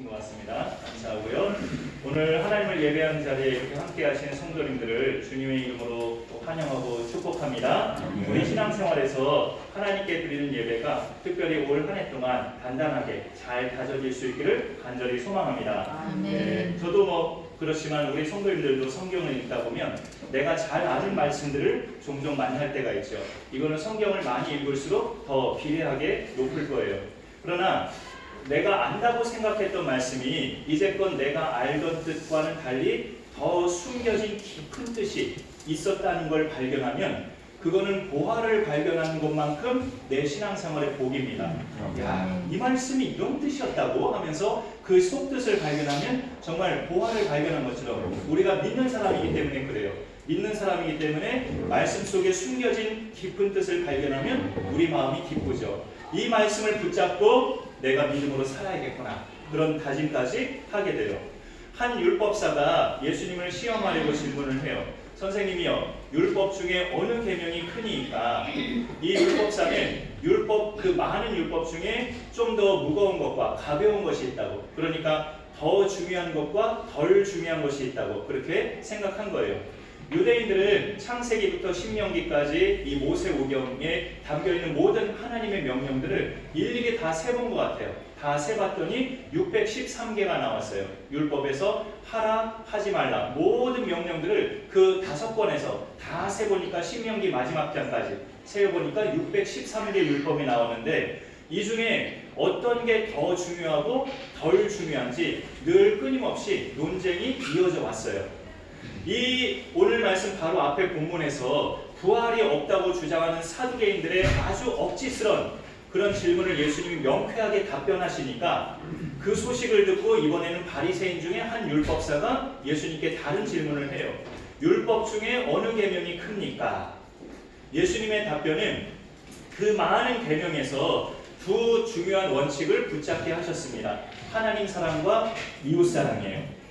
주신 것 같습니다. 감사하고요. 오늘 하나님을 예배하는 자리에 이렇게 함께 하시는 성도님들을 주님의 이름으로 환영하고 축복합니다. 우리 신앙생활에서 하나님께 드리는 예배가 특별히 올 한 해 동안 단단하게 잘 다져질 수 있기를 간절히 소망합니다. 네, 저도 그렇지만 우리 성도님들도 성경을 읽다 보면 내가 잘 아는 말씀들을 종종 만날 때가 있죠. 이거는 성경을 많이 읽을수록 더 비례하게 높을 거예요. 그러나 내가 안다고 생각했던 말씀이 이제껏 내가 알던 뜻과는 달리 더 숨겨진 깊은 뜻이 있었다는 걸 발견하면 그거는 보화를 발견하는 것만큼 내 신앙생활의 복입니다. 야, 이 말씀이 이런 뜻이었다고 하면서 그 속뜻을 발견하면 정말 보화를 발견한 것처럼 우리가 믿는 사람이기 때문에 그래요. 믿는 사람이기 때문에 말씀 속에 숨겨진 깊은 뜻을 발견하면 우리 마음이 기쁘죠. 이 말씀을 붙잡고 내가 믿음으로 살아야겠구나, 그런 다짐까지 하게 돼요. 한 율법사가 예수님을 시험하려고 질문을 해요. 선생님이요, 율법 중에 어느 계명이 크니까? 이 율법사는 그 많은 율법 중에 좀 더 무거운 것과 가벼운 것이 있다고, 그러니까 더 중요한 것과 덜 중요한 것이 있다고 그렇게 생각한 거예요. 유대인들은 창세기부터 신명기까지 이 모세오경에 담겨있는 모든 하나님의 명령들을 일일이 다 세본 것 같아요. 다 세봤더니 613개가 나왔어요. 율법에서 하라, 하지 말라, 모든 명령들을 그 5권에서 다 세보니까 신명기 마지막 장까지 세어보니까 613개 율법이 나오는데 이 중에 어떤 게 더 중요하고 덜 중요한지 늘 끊임없이 논쟁이 이어져 왔어요. 이 오늘 말씀 바로 앞에 본문에서 부활이 없다고 주장하는 사두개인들의 아주 억지스런 그런 질문을 예수님이 명쾌하게 답변하시니까 그 소식을 듣고 이번에는 바리새인 중에 한 율법사가 예수님께 다른 질문을 해요. 율법 중에 어느 계명이 큽니까? 예수님의 답변은 그 많은 계명에서 두 중요한 원칙을 붙잡게 하셨습니다. 하나님 사랑과 이웃 사랑이에요.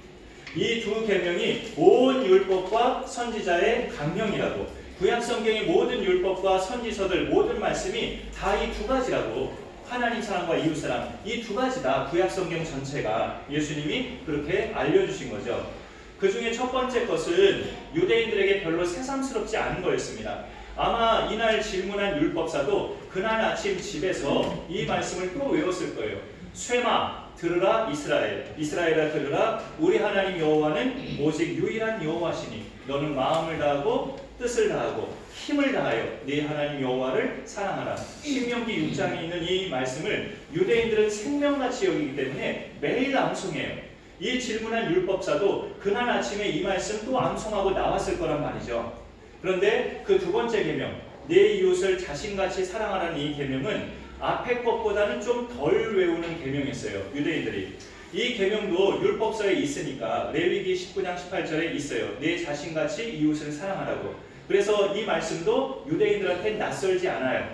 이 두 계명이 온 율법과 선지자의 강령이라고, 구약성경의 모든 율법과 선지서들 모든 말씀이 다 이 두 가지라고, 하나님 사랑과 이웃 사랑, 이 두 가지다. 구약성경 전체가 예수님이 그렇게 알려주신 거죠. 그 중에 첫 번째 것은 유대인들에게 별로 새삼스럽지 않은 거였습니다. 아마 이날 질문한 율법사도 그날 아침 집에서 이 말씀을 또 외웠을 거예요. 쇠마 들으라 이스라엘, 이스라엘아 들으라, 우리 하나님 여호와는 오직 유일한 여호와시니 너는 마음을 다하고 뜻을 다하고 힘을 다하여 네 하나님 여호와를 사랑하라. 신명기 6장에 있는 이 말씀을 유대인들은 생명같이 여기기 때문에 매일 암송해요. 이 질문한 율법사도 그날 아침에 이 말씀 또 암송하고 나왔을 거란 말이죠. 그런데 그 두 번째 계명, 내 이웃을 자신같이 사랑하라는 이 계명은 앞에 것보다는 좀 덜 외우는 계명이었어요. 유대인들이. 이 계명도 율법서에 있으니까 레위기 19장 18절에 있어요. 내 자신같이 이웃을 사랑하라고. 그래서 이 말씀도 유대인들한테 낯설지 않아요.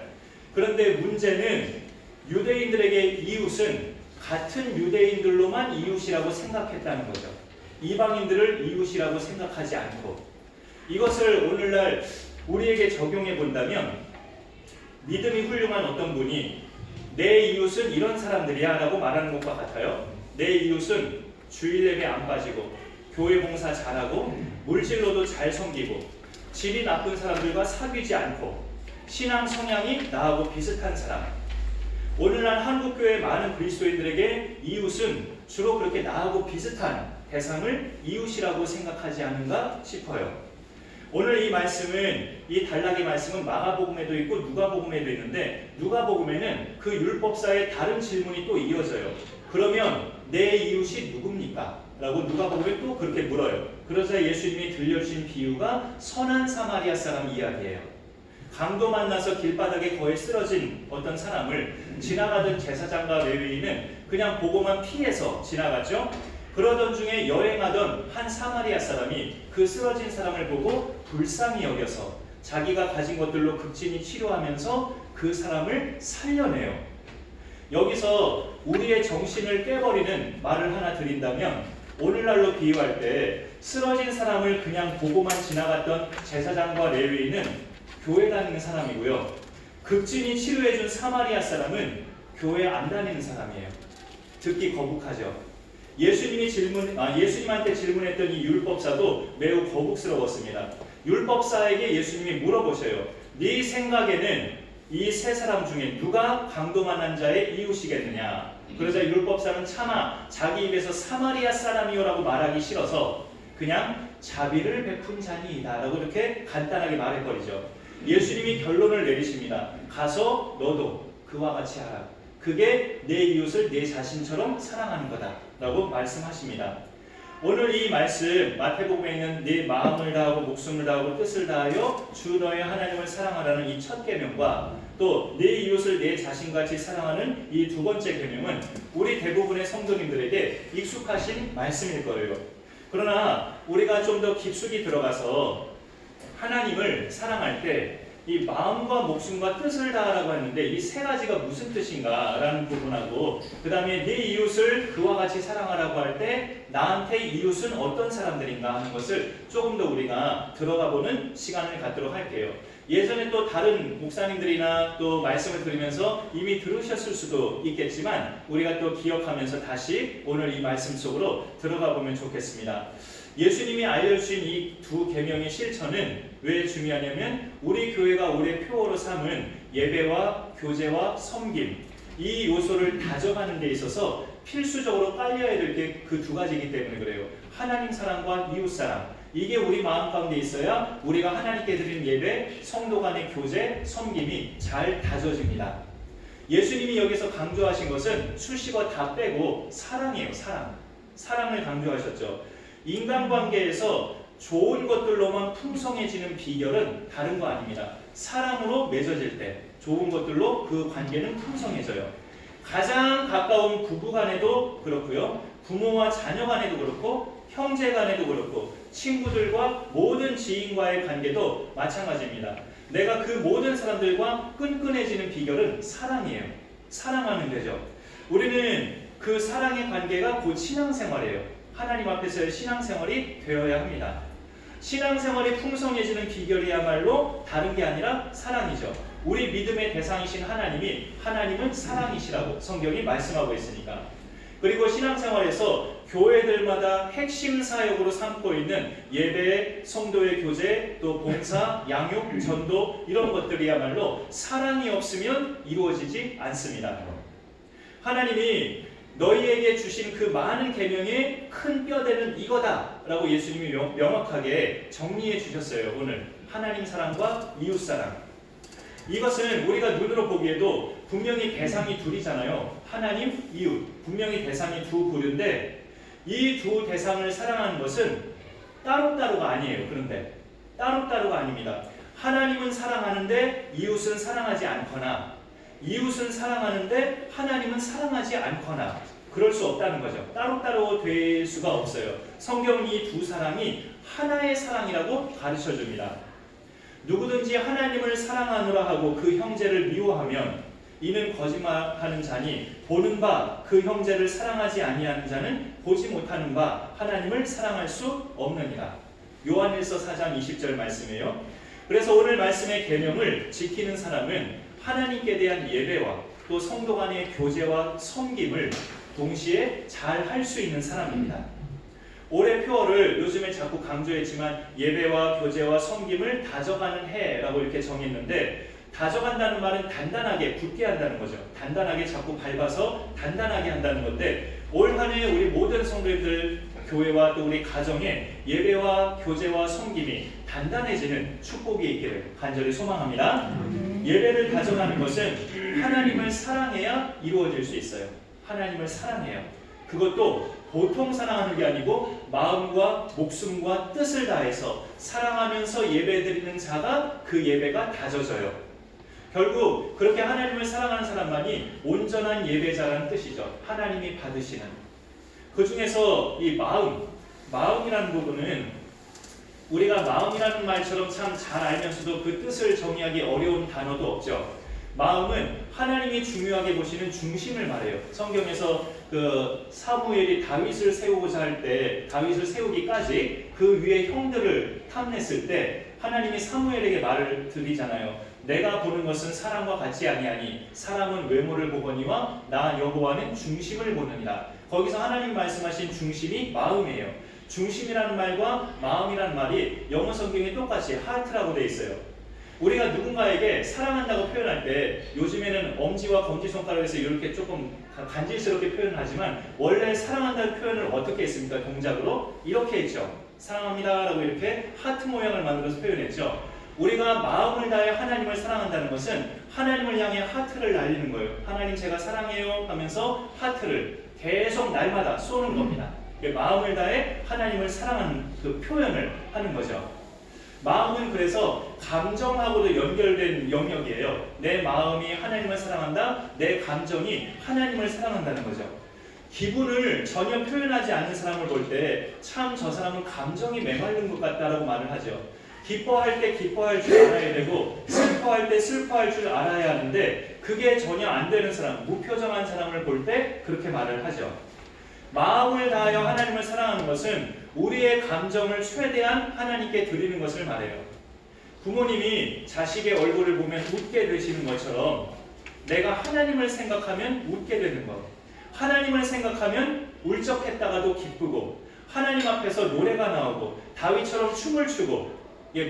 그런데 문제는 유대인들에게 이웃은 같은 유대인들로만 이웃이라고 생각했다는 거죠. 이방인들을 이웃이라고 생각하지 않고. 이것을 오늘날 우리에게 적용해 본다면 믿음이 훌륭한 어떤 분이 내 이웃은 이런 사람들이야 라고 말하는 것과 같아요. 내 이웃은 주일 예배 안 빠지고 교회 봉사 잘하고 물질로도 잘 섬기고 질이 나쁜 사람들과 사귀지 않고 신앙 성향이 나하고 비슷한 사람. 오늘날 한국교회 많은 그리스도인들에게 이웃은 주로 그렇게 나하고 비슷한 대상을 이웃이라고 생각하지 않은가 싶어요. 오늘 이 말씀은, 이 단락의 말씀은 마가복음에도 있고 누가복음에도 있는데 누가복음에는 그 율법사의 다른 질문이 또 이어져요. 그러면 내 이웃이 누굽니까? 라고 누가복음에 또 그렇게 물어요. 그러자 예수님이 들려주신 비유가 선한 사마리아 사람 이야기예요. 강도 만나서 길바닥에 거의 쓰러진 어떤 사람을 지나가던 제사장과 레위인은 그냥 보고만 피해서 지나갔죠. 그러던 중에 여행하던 한 사마리아 사람이 그 쓰러진 사람을 보고 불쌍히 여겨서 자기가 가진 것들로 극진히 치료하면서 그 사람을 살려내요. 여기서 우리의 정신을 깨버리는 말을 하나 드린다면 오늘날로 비유할 때 쓰러진 사람을 그냥 보고만 지나갔던 제사장과 레위인은 교회 다니는 사람이고요. 극진히 치료해준 사마리아 사람은 교회 안 다니는 사람이에요. 듣기 거북하죠. 예수님한테 질문했던 이 율법사도 매우 거북스러웠습니다. 율법사에게 예수님이 물어보셔요. 네 생각에는 이 세 사람 중에 누가 강도 만난 자의 이웃이겠느냐? 그러자 율법사는 차마 자기 입에서 사마리아 사람이요라고 말하기 싫어서 그냥 자비를 베푼 자니이다 라고 이렇게 간단하게 말해버리죠. 예수님이 결론을 내리십니다. 가서 너도 그와 같이 하라. 그게 내 이웃을 내 자신처럼 사랑하는 거다 라고 말씀하십니다. 오늘 이 말씀 마태복음에 있는 내 마음을 다하고 목숨을 다하고 뜻을 다하여 주 너의 하나님을 사랑하라는 이 첫 계명과 또 내 이웃을 내 자신같이 사랑하는 이 두 번째 계명은 우리 대부분의 성도님들에게 익숙하신 말씀일 거예요. 그러나 우리가 좀 더 깊숙이 들어가서 하나님을 사랑할 때 이 마음과 목숨과 뜻을 다하라고 했는데 이 세 가지가 무슨 뜻인가라는 부분하고 그 다음에 네 이웃을 그와 같이 사랑하라고 할 때 나한테 이웃은 어떤 사람들인가 하는 것을 조금 더 우리가 들어가 보는 시간을 갖도록 할게요. 예전에 또 다른 목사님들이나 또 말씀을 들으면서 이미 들으셨을 수도 있겠지만 우리가 또 기억하면서 다시 오늘 이 말씀 속으로 들어가 보면 좋겠습니다. 예수님이 알려주신 이 두 계명의 실천은 왜 중요하냐면 우리 교회가 올해 표어로 삼은 예배와 교제와 섬김 이 요소를 다져가는 데 있어서 필수적으로 깔려야 될 게 그 두 가지이기 때문에 그래요. 하나님 사랑과 이웃 사랑 이게 우리 마음 가운데 있어야 우리가 하나님께 드리는 예배, 성도 간의 교제, 섬김이 잘 다져집니다. 예수님이 여기서 강조하신 것은 수식어 다 빼고 사랑이에요. 사랑을 강조하셨죠. 인간관계에서 좋은 것들로만 풍성해지는 비결은 다른 거 아닙니다. 사랑으로 맺어질 때 좋은 것들로 그 관계는 풍성해져요. 가장 가까운 부부 간에도 그렇고요. 부모와 자녀 간에도 그렇고 형제 간에도 그렇고 친구들과 모든 지인과의 관계도 마찬가지입니다. 내가 그 모든 사람들과 끈끈해지는 비결은 사랑이에요. 사랑하면 되죠. 우리는 그 사랑의 관계가 곧 신앙생활이에요. 하나님 앞에서의 신앙생활이 되어야 합니다. 신앙생활이 풍성해지는 비결이야말로 다른 게 아니라 사랑이죠. 우리 믿음의 대상이신 하나님은 사랑이시라고 성경이 말씀하고 있으니까. 그리고 신앙생활에서 교회들마다 핵심 사역으로 삼고 있는 예배, 성도의 교제, 또 봉사, 양육, 전도 이런 것들이야말로 사랑이 없으면 이루어지지 않습니다. 하나님이 너희에게 주신 그 많은 계명의 큰 뼈대는 이거다 라고 예수님이 명확하게 정리해 주셨어요. 오늘 하나님 사랑과 이웃 사랑 이것은 우리가 눈으로 보기에도 분명히 대상이 둘이잖아요. 하나님, 이웃 분명히 대상이 두 부류인데 이 두 대상을 사랑하는 것은 따로따로가 아니에요. 그런데 따로따로가 아닙니다. 하나님은 사랑하는데 이웃은 사랑하지 않거나 이웃은 사랑하는데 하나님은 사랑하지 않거나 그럴 수 없다는 거죠. 따로따로 될 수가 없어요. 성경은 이 두 사랑이 하나의 사랑이라고 가르쳐줍니다. 누구든지 하나님을 사랑하노라 하고 그 형제를 미워하면 이는 거짓말하는 자니 보는 바 그 형제를 사랑하지 아니하는 자는 보지 못하는 바 하나님을 사랑할 수 없느니라. 요한일서 4장 20절 말씀이에요. 그래서 오늘 말씀의 계명을 지키는 사람은 하나님께 대한 예배와 또 성도 간의 교제와 섬김을 동시에 잘 할 수 있는 사람입니다. 올해 표어를 요즘에 자꾸 강조했지만 예배와 교제와 섬김을 다져가는 해라고 이렇게 정했는데 다져간다는 말은 단단하게 굳게 한다는 거죠. 단단하게 자꾸 밟아서 단단하게 한다는 건데 올 한 해 우리 모든 성도들 교회와 또 우리 가정에 예배와 교제와 섬김이 단단해지는 축복이 있기를 간절히 소망합니다. 예배를 다져가는 것은 하나님을 사랑해야 이루어질 수 있어요. 하나님을 사랑해요. 그것도 보통 사랑하는 게 아니고 마음과 목숨과 뜻을 다해서 사랑하면서 예배드리는 자가 그 예배가 다져져요. 결국 그렇게 하나님을 사랑하는 사람만이 온전한 예배자라는 뜻이죠. 하나님이 받으시는. 그 중에서 이 마음이라는 부분은 우리가 마음이라는 말처럼 참 잘 알면서도 그 뜻을 정의하기 어려운 단어도 없죠. 마음은 하나님이 중요하게 보시는 중심을 말해요. 성경에서 그 사무엘이 다윗을 세우고자 할 때 다윗을 세우기까지 그 위에 형들을 탐냈을 때 하나님이 사무엘에게 말을 드리잖아요. 내가 보는 것은 사람과 같지 아니하니 사람은 외모를 보거니와 나 여호와는 중심을 보느니라. 거기서 하나님 말씀하신 중심이 마음이에요. 중심이라는 말과 마음이라는 말이 영어 성경에 똑같이 하트라고 되어 있어요. 우리가 누군가에게 사랑한다고 표현할 때 요즘에는 엄지와 검지손가락에서 이렇게 조금 간질스럽게 표현하지만 원래 사랑한다는 표현을 어떻게 했습니까? 동작으로 이렇게 했죠. 사랑합니다 라고 이렇게 하트 모양을 만들어서 표현했죠. 우리가 마음을 다해 하나님을 사랑한다는 것은 하나님을 향해 하트를 날리는 거예요. 하나님 제가 사랑해요 하면서 하트를 계속 날마다 쏘는 겁니다. 마음을 다해 하나님을 사랑하는 그 표현을 하는 거죠. 마음은 그래서 감정하고도 연결된 영역이에요. 내 마음이 하나님을 사랑한다, 내 감정이 하나님을 사랑한다는 거죠. 기분을 전혀 표현하지 않는 사람을 볼 때 참 저 사람은 감정이 메말른 것 같다라고 말을 하죠. 기뻐할 때 기뻐할 줄 알아야 되고 슬퍼할 때 슬퍼할 줄 알아야 하는데 그게 전혀 안 되는 사람, 무표정한 사람을 볼 때 그렇게 말을 하죠. 마음을 다하여 하나님을 사랑하는 것은 우리의 감정을 최대한 하나님께 드리는 것을 말해요. 부모님이 자식의 얼굴을 보면 웃게 되시는 것처럼 내가 하나님을 생각하면 웃게 되는 것, 하나님을 생각하면 울적했다가도 기쁘고 하나님 앞에서 노래가 나오고 다윗처럼 춤을 추고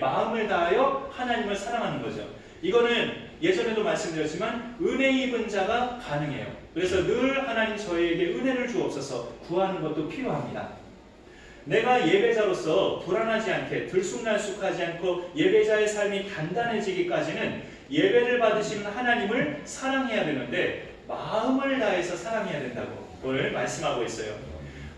마음을 다하여 하나님을 사랑하는 거죠. 이거는 예전에도 말씀드렸지만 은혜 입은 자가 가능해요. 그래서 늘 하나님 저에게 은혜를 주옵소서 구하는 것도 필요합니다. 내가 예배자로서 불안하지 않게 들쑥날쑥하지 않고 예배자의 삶이 단단해지기까지는 예배를 받으시는 하나님을 사랑해야 되는데 마음을 다해서 사랑해야 된다고 오늘 말씀하고 있어요.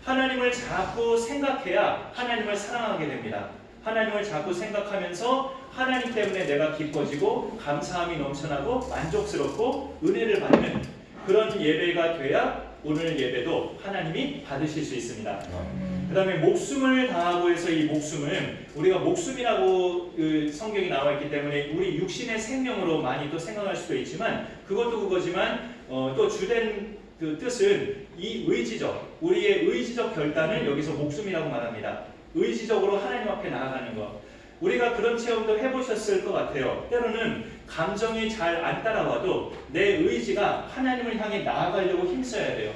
하나님을 자꾸 생각해야 하나님을 사랑하게 됩니다. 하나님을 자꾸 생각하면서 하나님 때문에 내가 기뻐지고 감사함이 넘쳐나고 만족스럽고 은혜를 받는 그런 예배가 돼야 오늘 예배도 하나님이 받으실 수 있습니다. 그 다음에 목숨을 다하고 해서 이 목숨은 우리가 목숨이라고 성경이 나와 있기 때문에 우리 육신의 생명으로 많이 또 생각할 수도 있지만 그것도 그거지만 또 주된 그 뜻은 이 의지적, 우리의 의지적 결단을 여기서 목숨이라고 말합니다. 의지적으로 하나님 앞에 나아가는 것. 우리가 그런 체험도 해보셨을 것 같아요. 때로는 감정이 잘 안 따라와도 내 의지가 하나님을 향해 나아가려고 힘써야 돼요.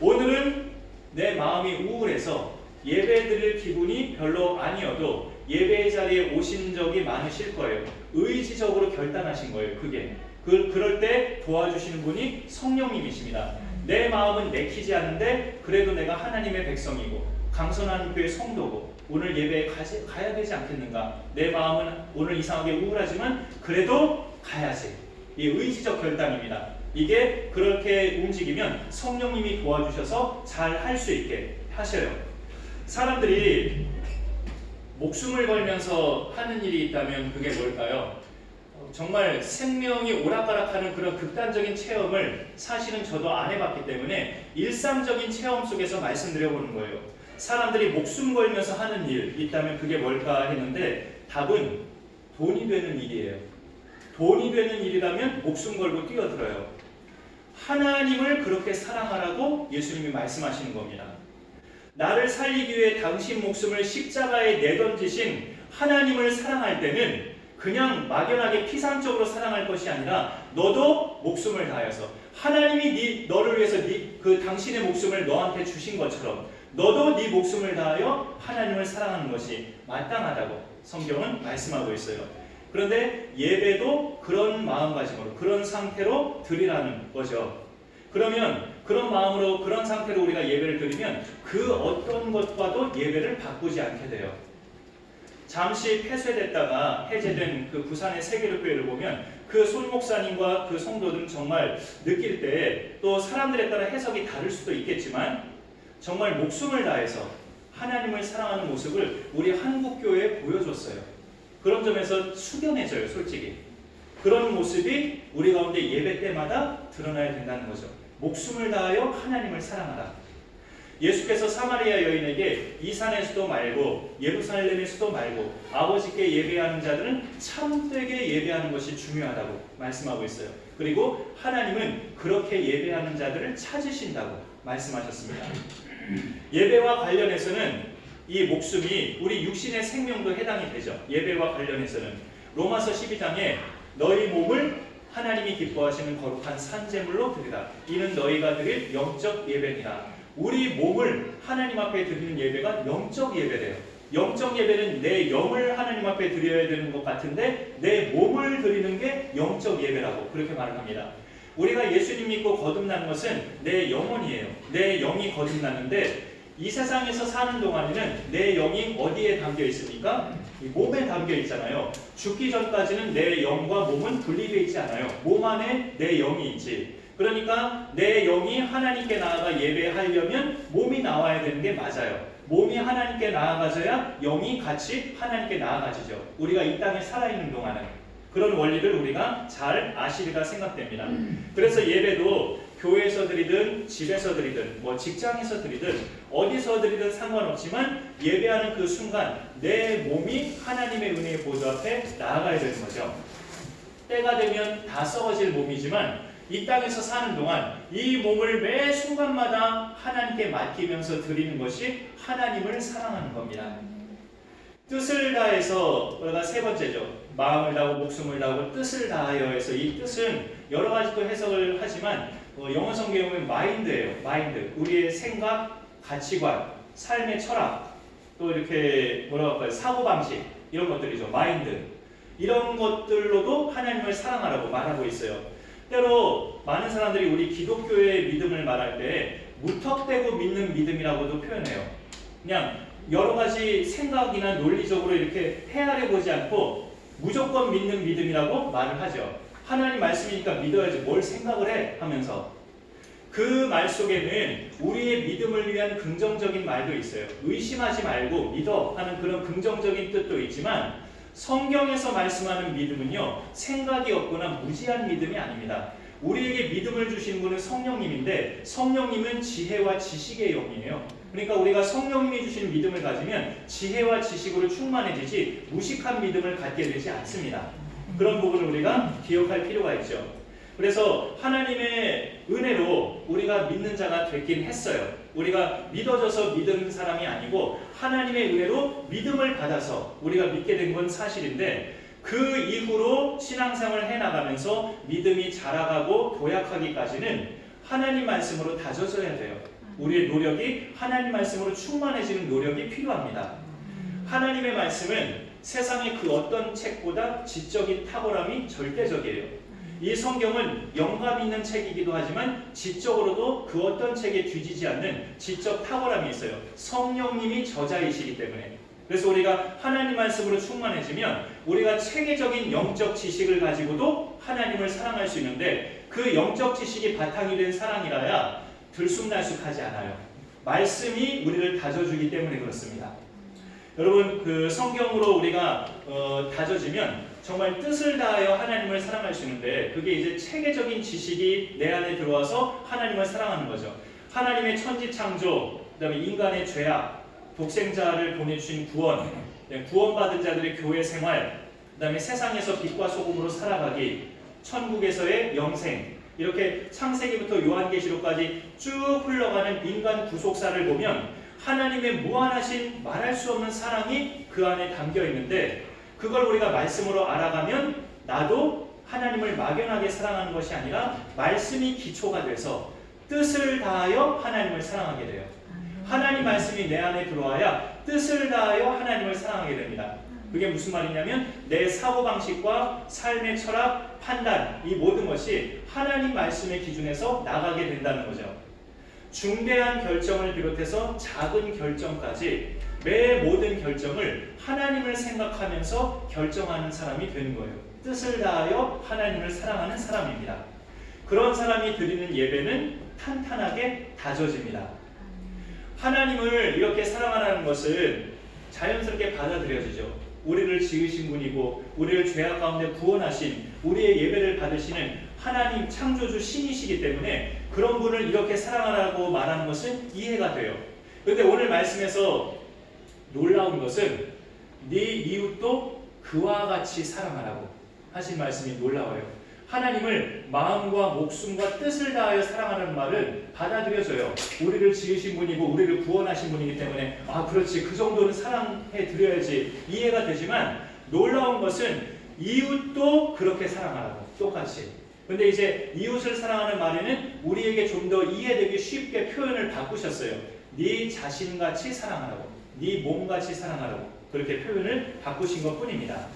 오늘은 내 마음이 우울해서 예배 드릴 기분이 별로 아니어도 예배 자리에 오신 적이 많으실 거예요. 의지적으로 결단하신 거예요. 그게. 그럴 때 도와주시는 분이 성령님이십니다. 내 마음은 내키지 않는데 그래도 내가 하나님의 백성이고 강선한 교회 성도고 오늘 예배에 가야 되지 않겠는가? 내 마음은 오늘 이상하게 우울하지만 그래도 가야지. 이 의지적 결단입니다. 이게 그렇게 움직이면 성령님이 도와주셔서 잘 할 수 있게 하셔요. 사람들이 목숨을 걸면서 하는 일이 있다면 그게 뭘까요? 정말 생명이 오락가락하는 그런 극단적인 체험을 사실은 저도 안 해봤기 때문에 일상적인 체험 속에서 말씀드려보는 거예요. 사람들이 목숨 걸면서 하는 일 있다면 그게 뭘까 했는데 답은 돈이 되는 일이에요. 돈이 되는 일이라면 목숨 걸고 뛰어들어요. 하나님을 그렇게 사랑하라고 예수님이 말씀하시는 겁니다. 나를 살리기 위해 당신 목숨을 십자가에 내던지신 하나님을 사랑할 때는 그냥 막연하게 피상적으로 사랑할 것이 아니라 너도 목숨을 다하여서 하나님이 너를 위해서 당신의 목숨을 너한테 주신 것처럼 너도 네 목숨을 다하여 하나님을 사랑하는 것이 마땅하다고 성경은 말씀하고 있어요. 그런데 예배도 그런 마음가짐으로 그런 상태로 드리라는 거죠. 그러면 그런 마음으로 그런 상태로 우리가 예배를 드리면 그 어떤 것과도 예배를 바꾸지 않게 돼요. 잠시 폐쇄됐다가 해제된 그 부산의 세계교회를 보면 그 손 목사님과 그 성도들은 정말 느낄 때 또 사람들에 따라 해석이 다를 수도 있겠지만 정말 목숨을 다해서 하나님을 사랑하는 모습을 우리 한국교회에 보여줬어요. 그런 점에서 숙연해져요. 솔직히. 그런 모습이 우리 가운데 예배 때마다 드러나야 된다는 거죠. 목숨을 다하여 하나님을 사랑하라. 예수께서 사마리아 여인에게 이 산에서도 말고 예루살렘에서도 말고 아버지께 예배하는 자들은 참되게 예배하는 것이 중요하다고 말씀하고 있어요. 그리고 하나님은 그렇게 예배하는 자들을 찾으신다고 말씀하셨습니다. 예배와 관련해서는 이 목숨이 우리 육신의 생명도 해당이 되죠. 예배와 관련해서는 로마서 12장에 너희 몸을 하나님이 기뻐하시는 거룩한 산제물로 드리라. 이는 너희가 드릴 영적 예배니라. 우리 몸을 하나님 앞에 드리는 예배가 영적 예배래요. 영적 예배는 내 영을 하나님 앞에 드려야 되는 것 같은데 내 몸을 드리는 게 영적 예배라고 그렇게 말을 합니다. 우리가 예수님 믿고 거듭난 것은 내 영혼이에요. 내 영이 거듭났는데 이 세상에서 사는 동안에는 내 영이 어디에 담겨 있습니까? 이 몸에 담겨 있잖아요. 죽기 전까지는 내 영과 몸은 분리되어 있지 않아요. 몸 안에 내 영이 있지. 그러니까 내 영이 하나님께 나아가 예배하려면 몸이 나와야 되는 게 맞아요. 몸이 하나님께 나아가져야 영이 같이 하나님께 나아가지죠. 우리가 이 땅에 살아있는 동안은. 그런 원리를 우리가 잘 아시리라 생각됩니다. 그래서 예배도 교회에서 드리든 집에서 드리든 뭐 직장에서 드리든 어디서 드리든 상관없지만 예배하는 그 순간 내 몸이 하나님의 은혜의 보좌 앞에 나아가야 되는 거죠. 때가 되면 다 썩어질 몸이지만 이 땅에서 사는 동안 이 몸을 매 순간마다 하나님께 맡기면서 드리는 것이 하나님을 사랑하는 겁니다. 뜻을 다해서 우리가 세 번째죠. 마음을 다하고 목숨을 다하고 뜻을 다하여 해서 이 뜻은 여러 가지 또 해석을 하지만 영어 성경에 보면 마인드예요. 마인드. 우리의 생각, 가치관, 삶의 철학, 또 이렇게 뭐라고 할까요? 사고방식 이런 것들이죠. 마인드. 이런 것들로도 하나님을 사랑하라고 말하고 있어요. 때로 많은 사람들이 우리 기독교의 믿음을 말할 때 무턱대고 믿는 믿음이라고도 표현해요. 그냥 여러 가지 생각이나 논리적으로 이렇게 헤아려 보지 않고 무조건 믿는 믿음이라고 말을 하죠. 하나님 말씀이니까 믿어야지 뭘 생각을 해 하면서 그 말 속에는 우리의 믿음을 위한 긍정적인 말도 있어요. 의심하지 말고 믿어 하는 그런 긍정적인 뜻도 있지만 성경에서 말씀하는 믿음은요, 생각이 없거나 무지한 믿음이 아닙니다. 우리에게 믿음을 주신 분은 성령님인데 성령님은 지혜와 지식의 영이에요. 그러니까 우리가 성령님이 주신 믿음을 가지면 지혜와 지식으로 충만해지지 무식한 믿음을 갖게 되지 않습니다. 그런 부분을 우리가 기억할 필요가 있죠. 그래서 하나님의 은혜로 우리가 믿는 자가 됐긴 했어요. 우리가 믿어져서 믿는 사람이 아니고 하나님의 은혜로 믿음을 받아서 우리가 믿게 된 건 사실인데 그 이후로 신앙생활을 해나가면서 믿음이 자라가고 도약하기까지는 하나님 말씀으로 다져져야 돼요. 우리의 노력이 하나님 말씀으로 충만해지는 노력이 필요합니다. 하나님의 말씀은 세상의 그 어떤 책보다 지적인 탁월함이 절대적이에요. 이 성경은 영감 있는 책이기도 하지만 지적으로도 그 어떤 책에 뒤지지 않는 지적 탁월함이 있어요. 성령님이 저자이시기 때문에. 그래서 우리가 하나님 말씀으로 충만해지면 우리가 체계적인 영적 지식을 가지고도 하나님을 사랑할 수 있는데 그 영적 지식이 바탕이 된 사랑이라야 들쑥날쑥하지 않아요. 말씀이 우리를 다져주기 때문에 그렇습니다. 여러분, 그 성경으로 우리가 다져지면 정말 뜻을 다하여 하나님을 사랑할 수 있는데 그게 이제 체계적인 지식이 내 안에 들어와서 하나님을 사랑하는 거죠. 하나님의 천지 창조, 그다음에 인간의 죄악, 독생자를 보내주신 구원, 구원받은 자들의 교회 생활, 그다음에 세상에서 빛과 소금으로 살아가기, 천국에서의 영생, 이렇게 창세기부터 요한계시록까지 쭉 흘러가는 인간 구속사를 보면 하나님의 무한하신 말할 수 없는 사랑이 그 안에 담겨 있는데 그걸 우리가 말씀으로 알아가면 나도 하나님을 막연하게 사랑하는 것이 아니라 말씀이 기초가 돼서 뜻을 다하여 하나님을 사랑하게 돼요. 하나님 말씀이 내 안에 들어와야 뜻을 다하여 하나님을 사랑하게 됩니다. 그게 무슨 말이냐면 내 사고방식과 삶의 철학, 판단, 이 모든 것이 하나님 말씀의 기준에서 나가게 된다는 거죠. 중대한 결정을 비롯해서 작은 결정까지 매 모든 결정을 하나님을 생각하면서 결정하는 사람이 되는 거예요. 뜻을 다하여 하나님을 사랑하는 사람입니다. 그런 사람이 드리는 예배는 탄탄하게 다져집니다. 하나님을 이렇게 사랑하라는 것은 자연스럽게 받아들여지죠. 우리를 지으신 분이고 우리를 죄악 가운데 구원하신 우리의 예배를 받으시는 하나님 창조주 신이시기 때문에 그런 분을 이렇게 사랑하라고 말하는 것은 이해가 돼요. 그런데 오늘 말씀에서 놀라운 것은 네 이웃도 그와 같이 사랑하라고 하신 말씀이 놀라워요. 하나님을 마음과 목숨과 뜻을 다하여 사랑하는 말은 받아들여져요. 우리를 지으신 분이고 우리를 구원하신 분이기 때문에 아 그렇지 그 정도는 사랑해 드려야지 이해가 되지만 놀라운 것은 이웃도 그렇게 사랑하라고 똑같이. 근데 이제 이웃을 사랑하는 말에는 우리에게 좀 더 이해되기 쉽게 표현을 바꾸셨어요. 네 자신같이 사랑하라고, 네 몸같이 사랑하라고 그렇게 표현을 바꾸신 것 뿐입니다.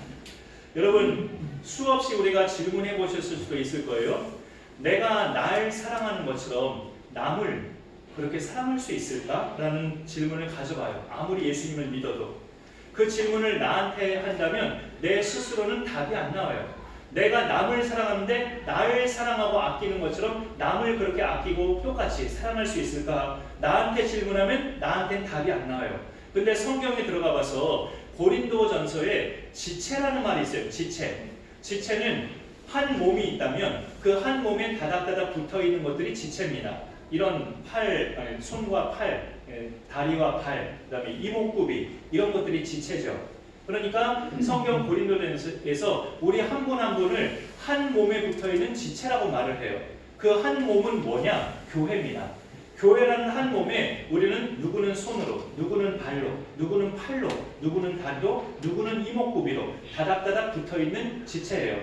여러분, 수없이 우리가 질문해 보셨을 수도 있을 거예요. 내가 날 사랑하는 것처럼 남을 그렇게 사랑할 수 있을까? 라는 질문을 가져봐요. 아무리 예수님을 믿어도. 그 질문을 나한테 한다면 내 스스로는 답이 안 나와요. 내가 남을 사랑하는데 나를 사랑하고 아끼는 것처럼 남을 그렇게 아끼고 똑같이 사랑할 수 있을까? 나한테 질문하면 나한테는 답이 안 나와요. 근데 성경에 들어가 봐서 고린도전서에 지체라는 말이 있어요. 지체. 지체는 한 몸이 있다면 그 한 몸에 다닥다닥 붙어 있는 것들이 지체입니다. 이런 팔, 손과 팔, 다리와 발, 그다음에 이목구비 이런 것들이 지체죠. 그러니까 성경 고린도전서에서 우리 한 분 한 분을 한 몸에 붙어 있는 지체라고 말을 해요. 그 한 몸은 뭐냐? 교회입니다. 교회라는 한 몸에 우리는 누구는 손으로, 누구는 발로, 누구는 팔로, 누구는 다리로, 누구는 이목구비로 다닥다닥 붙어 있는 지체예요.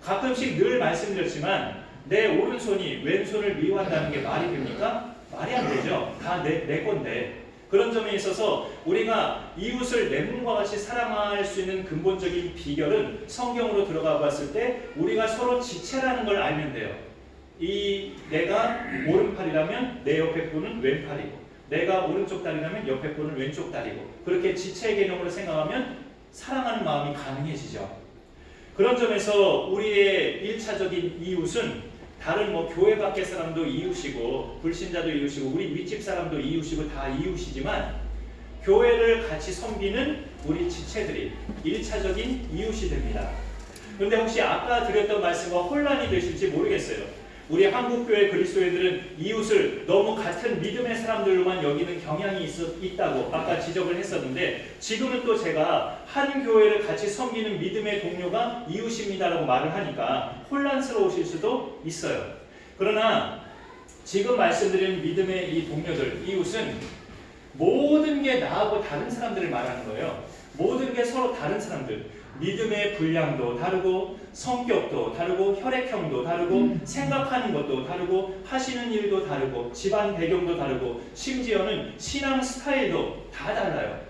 가끔씩 늘 말씀드렸지만 내 오른손이 왼손을 미워한다는 게 말이 됩니까? 말이 안 되죠. 다 내 건데. 그런 점에 있어서 우리가 이웃을 내 몸과 같이 사랑할 수 있는 근본적인 비결은 성경으로 들어가 봤을 때 우리가 서로 지체라는 걸 알면 돼요. 내가 오른팔이라면 내 옆에 분은 왼팔이고, 내가 오른쪽 다리라면 옆에 분은 왼쪽 다리고, 그렇게 지체 개념으로 생각하면 사랑하는 마음이 가능해지죠. 그런 점에서 우리의 1차적인 이웃은 다른 교회 밖의 사람도 이웃이고 불신자도 이웃이고 우리 윗집 사람도 이웃이고 다 이웃이지만 교회를 같이 섬기는 우리 지체들이 1차적인 이웃이 됩니다. 그런데 혹시 아까 드렸던 말씀과 혼란이 되실지 모르겠어요. 우리 한국교회 그리스도인들은 이웃을 너무 같은 믿음의 사람들로만 여기는 경향이 있다고 아까 지적을 했었는데, 지금은 또 제가 한 교회를 같이 섬기는 믿음의 동료가 이웃입니다라고 말을 하니까 혼란스러우실 수도 있어요. 그러나 지금 말씀드린 믿음의 이 동료들, 이웃은 모든 게 나하고 다른 사람들을 말하는 거예요. 모든 게 서로 다른 사람들. 믿음의 분량도 다르고 성격도 다르고 혈액형도 다르고 생각하는 것도 다르고 하시는 일도 다르고 집안 배경도 다르고 심지어는 신앙 스타일도 다 달라요.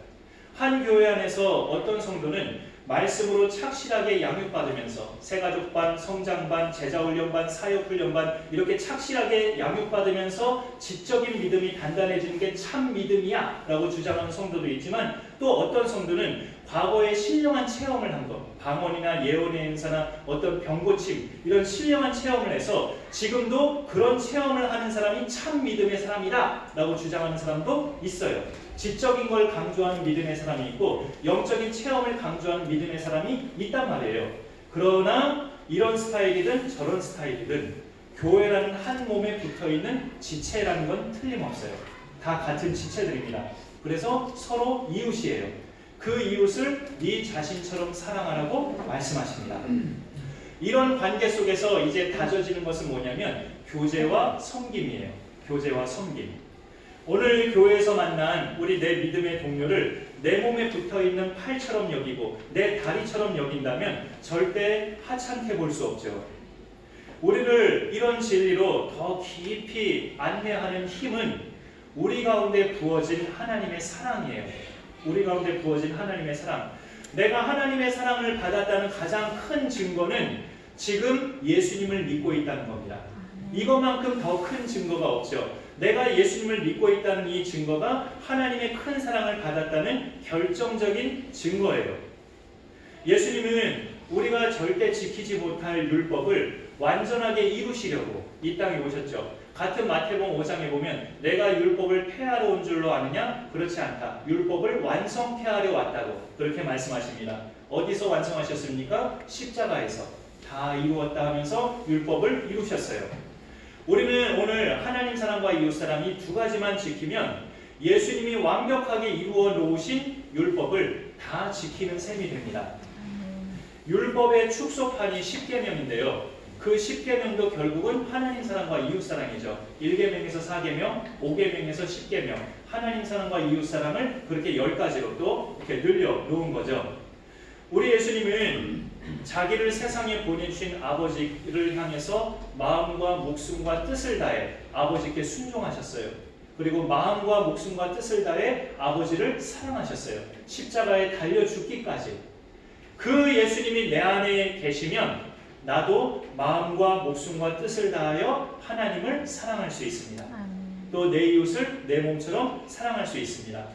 한 교회 안에서 어떤 성도는 말씀으로 착실하게 양육받으면서 새가족반, 성장반, 제자훈련반, 사역훈련반 이렇게 착실하게 양육받으면서 지적인 믿음이 단단해지는 게 참 믿음이야 라고 주장하는 성도도 있지만, 또 어떤 성도는 과거에 신령한 체험을 한 것, 방언이나 예언의 행사나 어떤 병고침 이런 신령한 체험을 해서 지금도 그런 체험을 하는 사람이 참 믿음의 사람이다 라고 주장하는 사람도 있어요. 지적인 걸 강조하는 믿음의 사람이 있고 영적인 체험을 강조하는 믿음의 사람이 있단 말이에요. 그러나 이런 스타일이든 저런 스타일이든 교회라는 한 몸에 붙어있는 지체라는 건 틀림없어요. 다 같은 지체들입니다. 그래서 서로 이웃이에요. 그 이웃을 네 자신처럼 사랑하라고 말씀하십니다. 이런 관계 속에서 이제 다져지는 것은 뭐냐면 교제와 섬김이에요. 교제와 섬김. 오늘 교회에서 만난 우리 내 믿음의 동료를 내 몸에 붙어있는 팔처럼 여기고 내 다리처럼 여긴다면 절대 하찮게 볼 수 없죠. 우리를 이런 진리로 더 깊이 안내하는 힘은 우리 가운데 부어진 하나님의 사랑이에요. 우리 가운데 부어진 하나님의 사랑. 내가 하나님의 사랑을 받았다는 가장 큰 증거는 지금 예수님을 믿고 있다는 겁니다. 이것만큼 더 큰 증거가 없죠. 내가 예수님을 믿고 있다는 이 증거가 하나님의 큰 사랑을 받았다는 결정적인 증거예요. 예수님은 우리가 절대 지키지 못할 율법을 완전하게 이루시려고 이 땅에 오셨죠. 같은 마태복음 5장에 보면 내가 율법을 폐하러 온 줄로 아느냐? 그렇지 않다. 율법을 완성케 하려 왔다고 그렇게 말씀하십니다. 어디서 완성하셨습니까? 십자가에서 다 이루었다 하면서 율법을 이루셨어요. 우리는 오늘 하나님 사랑과 이웃 사랑이 두 가지만 지키면 예수님이 완벽하게 이루어 놓으신 율법을 다 지키는 셈이 됩니다. 율법의 축소판이 10계명인데요. 그 10계명도 결국은 하나님 사랑과 이웃 사랑이죠. 1계명에서 4계명, 5계명에서 10계명, 하나님 사랑과 이웃 사랑을 그렇게 10가지로 또 이렇게 늘려 놓은 거죠. 우리 예수님은 자기를 세상에 보내주신 아버지를 향해서 마음과 목숨과 뜻을 다해 아버지께 순종하셨어요. 그리고 마음과 목숨과 뜻을 다해 아버지를 사랑하셨어요. 십자가에 달려 죽기까지. 그 예수님이 내 안에 계시면 나도 마음과 목숨과 뜻을 다하여 하나님을 사랑할 수 있습니다. 또 내 이웃을 내 몸처럼 사랑할 수 있습니다.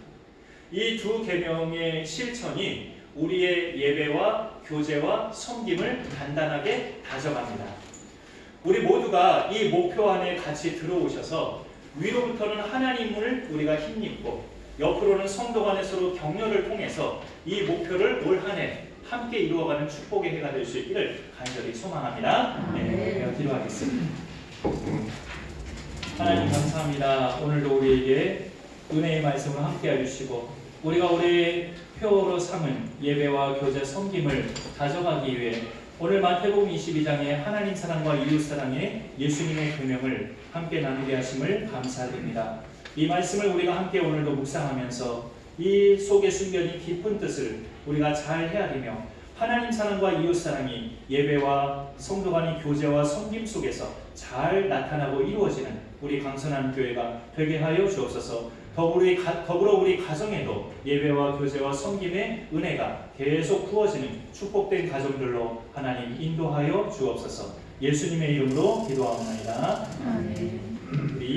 이 두 계명의 실천이 우리의 예배와 교제와 섬김을 단단하게 다져갑니다. 우리 모두가 이 목표 안에 같이 들어오셔서 위로부터는 하나님을 우리가 힘입고 옆으로는 성도 간에 서로 격려를 통해서 이 목표를 올 한 해 함께 이루어가는 축복의 해가 될 수 있기를 간절히 소망합니다. 네, 기도하겠습니다. 하나님 감사합니다. 오늘도 우리에게 은혜의 말씀을 함께 해주시고 우리가 우리의 표로 삼은 예배와 교제 섬김을 가져가기 위해 오늘 마태복음 22장의 하나님 사랑과 이웃 사랑의 예수님의 계명을 함께 나누게 하심을 감사드립니다. 이 말씀을 우리가 함께 오늘도 묵상하면서 이 속에 숨겨진 깊은 뜻을 우리가 잘 헤아리며 하나님 사랑과 이웃 사랑이 예배와 성도 간의 교제와 섬김 속에서 잘 나타나고 이루어지는 우리 강선한 교회가 되게 하여 주옵소서. 더불어 우리 가정에도 예배와 교제와 섬김의 은혜가 계속 부어지는 축복된 가정들로 하나님 인도하여 주옵소서. 예수님의 이름으로 기도하옵나이다. 아멘. 우리